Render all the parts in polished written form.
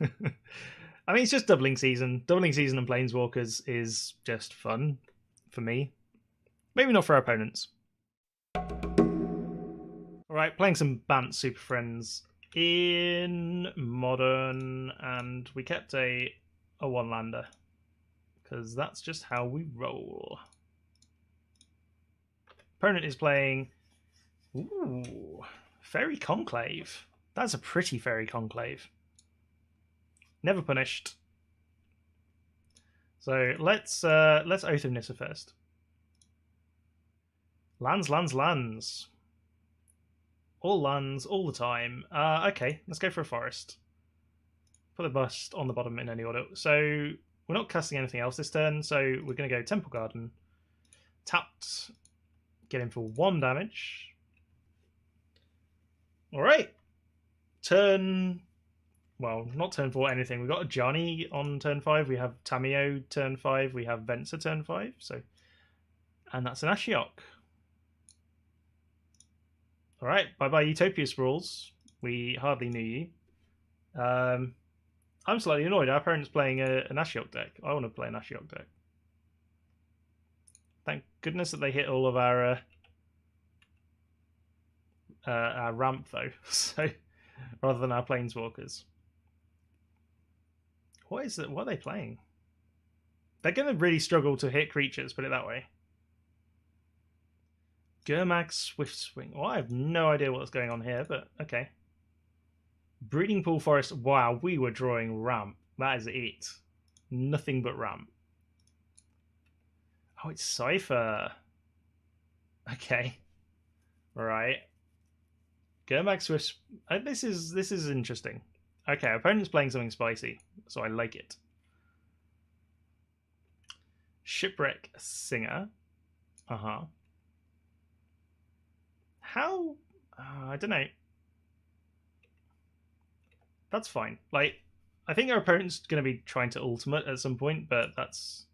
I mean, it's just doubling season. Doubling season and Planeswalkers is just fun for me. Maybe not for our opponents. Alright, playing some Bant Superfriends in Modern, and we kept a one-lander. Because that's just how we roll. Opponent is playing... Ooh, Fairy Conclave. That's a pretty Fairy Conclave. Never punished. So let's Oath of Nissa first. Lands, lands, lands. All lands, all the time. Okay, let's go for a forest. Put the bust on the bottom in any order. So we're not casting anything else this turn, so we're going to go Temple Garden. Tapped. Get him for 1 damage. Alright. Turn... Well, not turn 4 anything. We've got a Johnny on turn 5. We have Tamiyo turn 5. We have Venser turn 5. So, and that's an Ashiok. Alright, bye-bye Utopia Sprawls. We hardly knew you. I'm slightly annoyed. Our opponent's playing an Ashiok deck. I want to play an Ashiok deck. Thank goodness that they hit all of our ramp, though. So, rather than our Planeswalkers. What is it? What are they playing? They're going to really struggle to hit creatures, put it that way. Gurmag Swift Swing. Well, I have no idea what's going on here, but okay. Breeding Pool Forest. Wow, we were drawing ramp. That is it. Nothing but ramp. Oh, it's Cypher. Okay. Right. Gurmag Swift. This is interesting. Okay, opponent's playing something spicy, so I like it. Shipwreck Singer. Uh-huh. How? I don't know. That's fine. Like, I think our opponent's going to be trying to ultimate at some point, but that's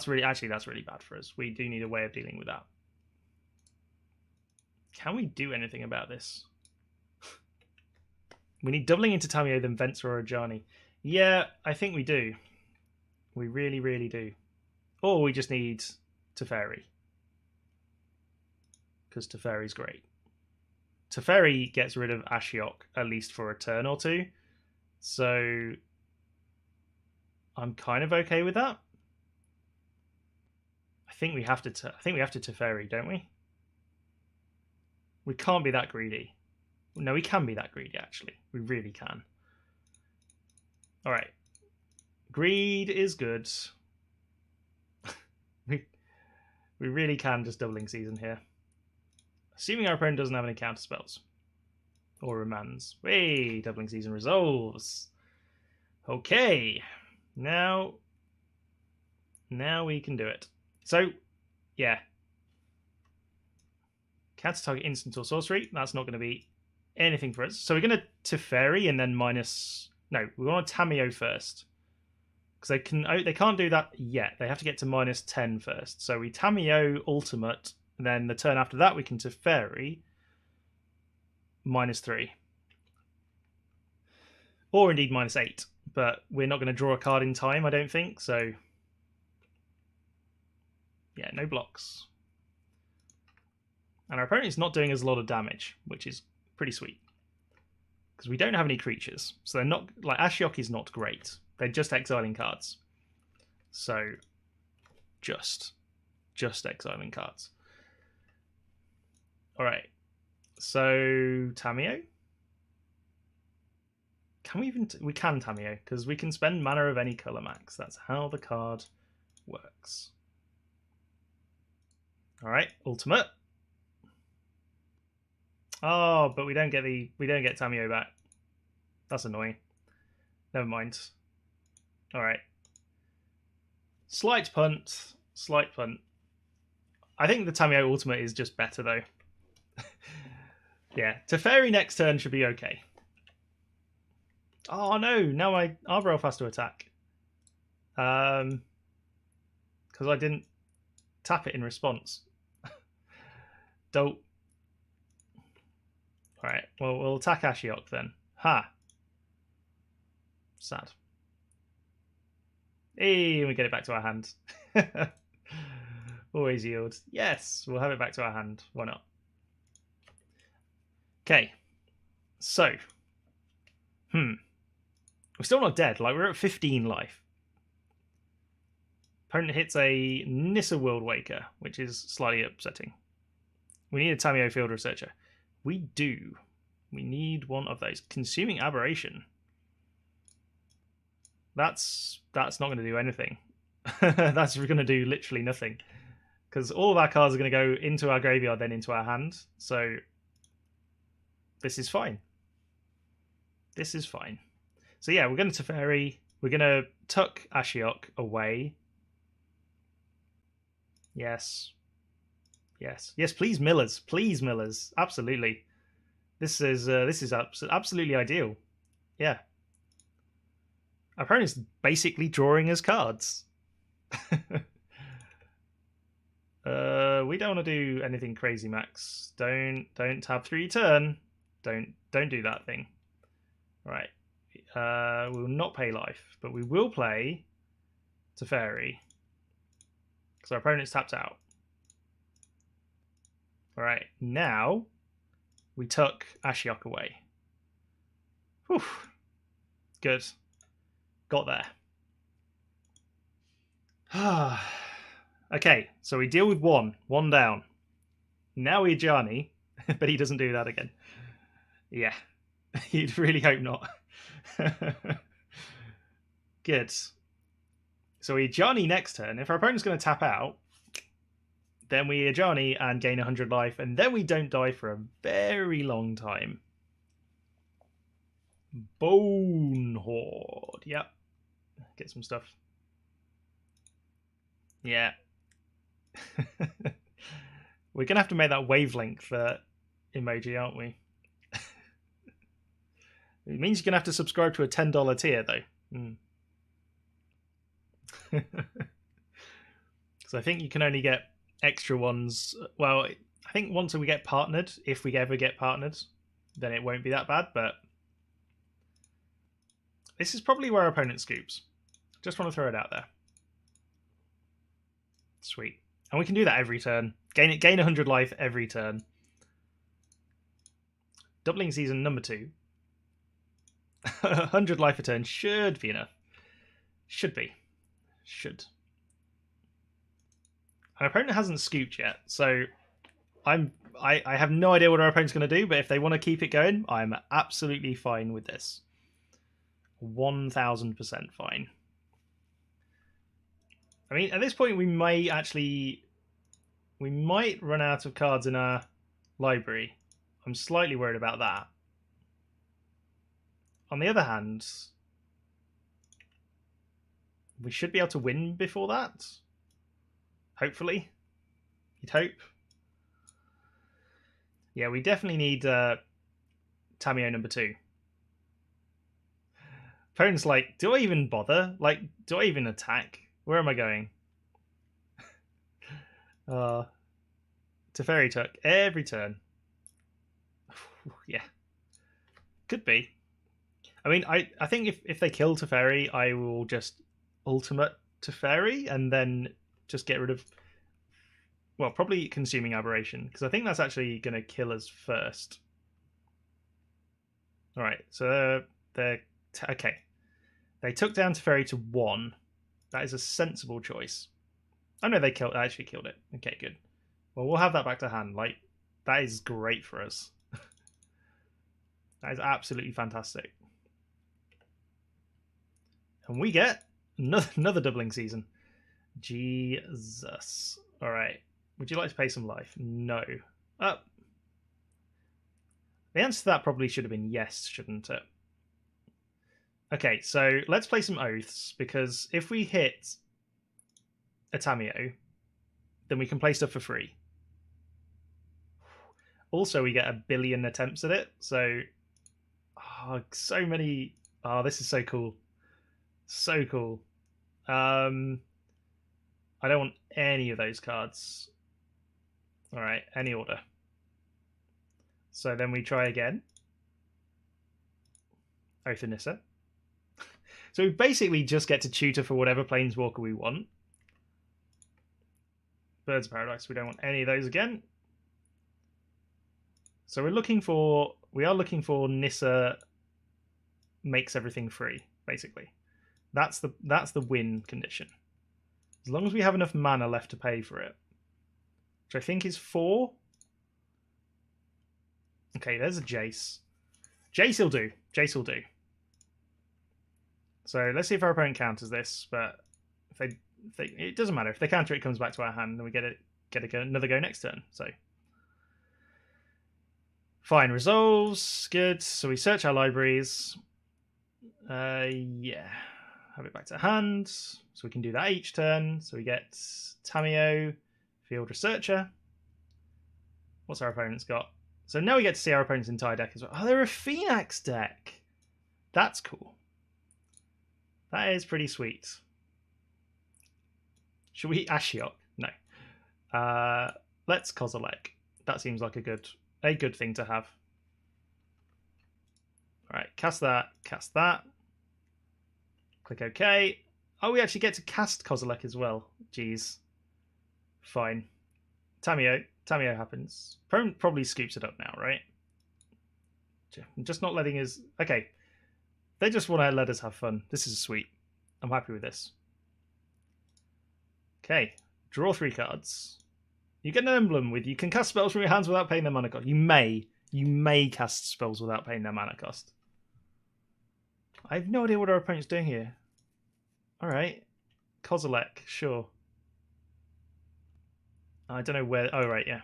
really bad for us. We do need a way of dealing with that. Can we do anything about this? We need doubling into Tamiyo, then Venser or Ajani. Yeah, I think we do. We really, really do. Or we just need Teferi. Because Teferi's great. Teferi gets rid of Ashiok, at least for a turn or two. So I'm kind of okay with that. I think we have to Teferi, don't we? We can't be that greedy. No, we can be that greedy, actually. We really can. Alright. Greed is good. we really can just doubling season here. Assuming our opponent doesn't have any counter spells. Or remands. Hey, doubling season resolves. Okay. Now we can do it. So, yeah. Counter target instant or sorcery. That's not going to be anything for us. So we're going to Teferi and then minus... No, we want to Tamiyo first. Because they can't do that yet. They have to get to minus 10 first. So we Tamiyo ultimate... And then the turn after that, we can Teferi minus 3. Or indeed minus 8. But we're not going to draw a card in time, I don't think. So, yeah, no blocks. And our opponent is not doing us a lot of damage, which is pretty sweet. Because we don't have any creatures. So they're not... Like, Ashiok is not great. They're just exiling cards. So, just exiling cards. Alright, so Tamiyo? Can we even... we can Tamiyo, because we can spend mana of any colour, Max. That's how the card works. Alright, ultimate. Oh, but we don't get Tamiyo back. That's annoying. Never mind. Alright. Slight punt. I think the Tamiyo ultimate is just better, though. Yeah, Teferi next turn should be okay. Oh no, now Arbor Elf has to attack. Because I didn't tap it in response. Don't. Alright, well, we'll attack Ashiok then. Ha! Sad. Hey, we get it back to our hand. Always yield. Yes, we'll have it back to our hand. Why not? Okay. So. We're still not dead. Like, we're at 15 life. Opponent hits a Nissa World Waker, which is slightly upsetting. We need a Tamiyo Field Researcher. We do. We need one of those. Consuming Aberration. That's not going to do anything. That's going to do literally nothing. Because all of our cards are going to go into our graveyard, then into our hand. So this is fine. This is fine. So yeah, we're going to Teferi. We're going to tuck Ashiok away. Yes. Yes. Yes, please, Millers. Please, Millers. Absolutely. This is absolutely ideal. Yeah. Our opponent's basically drawing us cards. We don't want to do anything crazy, Max. Don't tab 3 turn. Don't do that thing. Right. We will not pay life, but we will play Teferi. Because our opponent's tapped out. Alright, now we tuck Ashiok away. Whew. Good. Got there. Okay, so we deal with one down. Now we Ajani, but he doesn't do that again. Yeah, you'd really hope not. Good. So we Ajani next turn. If our opponent's going to tap out, then we Ajani and gain 100 life, and then we don't die for a very long time. Bone Horde. Yep. Get some stuff. Yeah. We're going to have to make that wavelength emoji, aren't we? It means you're going to have to subscribe to a $10 tier, though. Because I think you can only get extra ones. Well, I think once we get partnered, if we ever get partnered, then it won't be that bad, but this is probably where our opponent scoops. Just want to throw it out there. Sweet. And we can do that every turn. Gain 100 life every turn. Doubling season number 2. 100 life a turn should be enough. Should be. Should. Our opponent hasn't scooped yet, so I have no idea what our opponent's going to do, but if they want to keep it going, I'm absolutely fine with this. 1000% fine. I mean, at this point, we might run out of cards in our library. I'm slightly worried about that. On the other hand, we should be able to win before that. Hopefully. You'd hope. Yeah, we definitely need Tamiyo number 2. Opponent's like, do I even bother? Like, do I even attack? Where am I going? Teferi tuck every turn. Yeah. Could be. I mean, I think if they kill Teferi, I will just ultimate Teferi and then just get rid of... Well, probably Consuming Aberration, because I think that's actually going to kill us first. Alright, so they're... Okay. They took down Teferi to 1. That is a sensible choice. Oh no, they actually killed it. Okay, good. Well, we'll have that back to hand. Like, that is great for us. That is absolutely fantastic. And we get another doubling season. Jesus. Alright. Would you like to pay some life? No. The answer to that probably should have been yes, shouldn't it? Okay, so let's play some oaths, because if we hit a Tamiyo, then we can play stuff for free. Also, we get 1 billion attempts at it, so... Oh, so many... Oh, this is so cool. So cool. I don't want any of those cards. Alright, any order. So then we try again. Oath of Nissa. So we basically just get to tutor for whatever planeswalker we want. Birds of Paradise, we don't want any of those again. So we are looking for Nissa makes everything free, basically. That's the win condition. As long as we have enough mana left to pay for it. Which I think is 4. Okay, there's a Jace. Jace will do. Jace will do. So let's see if our opponent counters this, but if they it doesn't matter. If they counter it, comes back to our hand, and we get another go next turn. So fine, resolves, good. So we search our libraries. Yeah, have it back to hand. So we can do that each turn. So we get Tamiyo, Field Researcher. What's our opponent's got? So now we get to see our opponent's entire deck as well. Oh, they're a Phenax deck. That's cool. That is pretty sweet. Should we Ashiok? No. Let's Kozilek. That seems like a good thing to have. Alright, cast that, cast that. Click OK. Oh, we actually get to cast Kozilek as well. Jeez. Fine. Tamiyo happens. Probably scoops it up now, right? Just not letting us... Okay. They just want to let us have fun. This is sweet. I'm happy with this. Okay. Draw 3 cards. You get an emblem with you can cast spells from your hands without paying their mana cost. You may cast spells without paying their mana cost. I have no idea what our opponent's doing here. Alright. Kozilek, sure. I don't know where... Oh, right, yeah.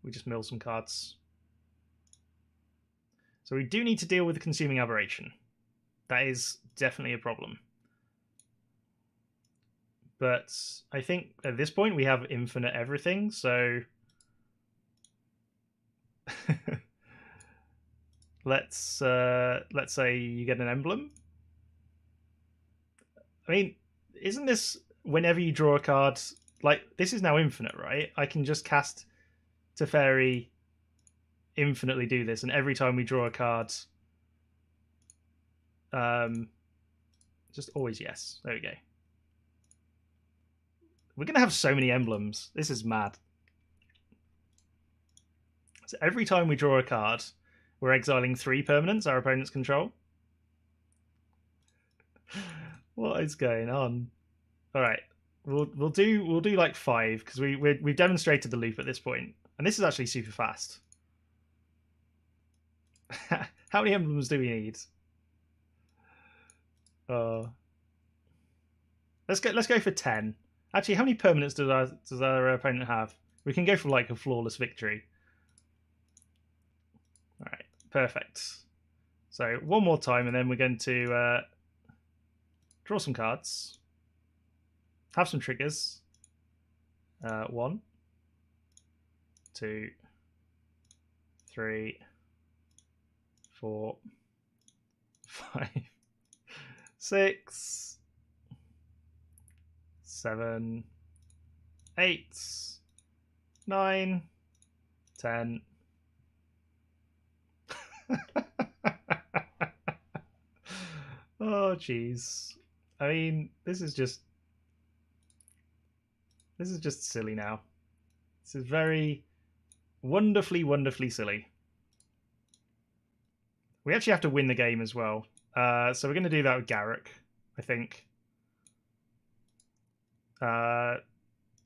We just mill some cards. So we do need to deal with the Consuming Aberration. That is definitely a problem. But I think at this point we have infinite everything, so... let's say you get an emblem. I mean, isn't this whenever you draw a card... Like, this is now infinite, right? I can just cast Teferi, infinitely do this, and every time we draw a card... just always yes. There we go. We're going to have so many emblems. This is mad. So every time we draw a card, we're exiling 3 permanents our opponents control. What is going on? All right, we'll do like 5 because we've demonstrated the loop at this point, and this is actually super fast. How many emblems do we need? Let's go for 10. Actually, how many permanents does our opponent have? We can go for like a flawless victory. All right, perfect. So one more time, and then we're going to draw some cards, have some triggers. 1, 2, 3, 4, 5, 6, 7, 8, 9, 10. Oh, jeez. I mean, this is just silly now. This is very wonderfully, wonderfully silly. We actually have to win the game as well. So we're going to do that with Garruk, I think.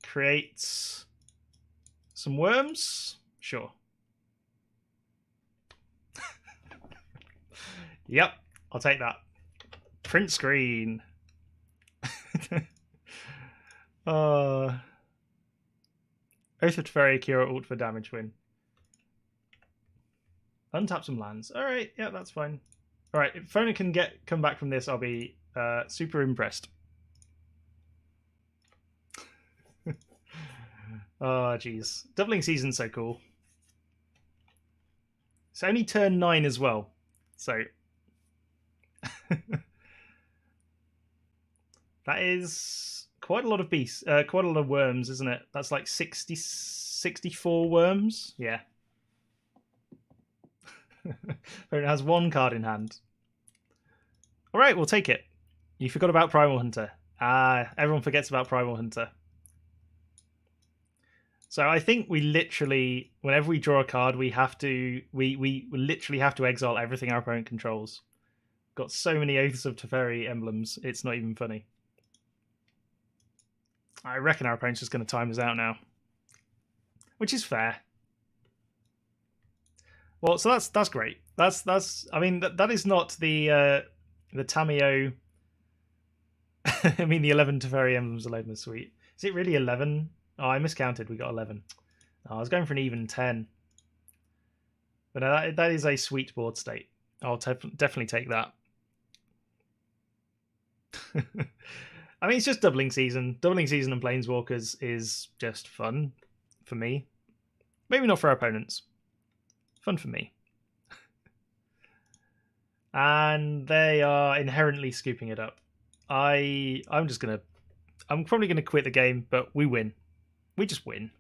Create some worms? Sure. Yep, I'll take that. Print screen. Oath of Teferi, Kira, ult for damage win. Untap some lands. Alright, yeah, that's fine. Alright, if Fona can come back from this, I'll be super impressed. Oh, jeez. Doubling Season's so cool. It's only turn 9 as well. So... that is quite a lot of beasts. Quite a lot of worms, isn't it? That's like 64 worms. Yeah. It has 1 card in hand. All right, we'll take it. You forgot about Primal Hunter. Everyone forgets about Primal Hunter. So I think we literally, whenever we draw a card, we literally have to exile everything our opponent controls. Got so many Oaths of Teferi emblems, it's not even funny. I reckon our opponent's just going to time us out now, which is fair. Well, so that's great. That's. I mean, that is not the Tamiyo. I mean, the 11 Teferi emblems are loaded in the suite. Is it really 11? Oh, I miscounted. We got 11. Oh, I was going for an even 10. But that is a sweet board state. I'll definitely take that. I mean, it's just doubling season. Doubling season and Planeswalkers is just fun for me. Maybe not for our opponents. Fun for me. And they are inherently scooping it up. I'm probably gonna quit the game, but we win. We just win.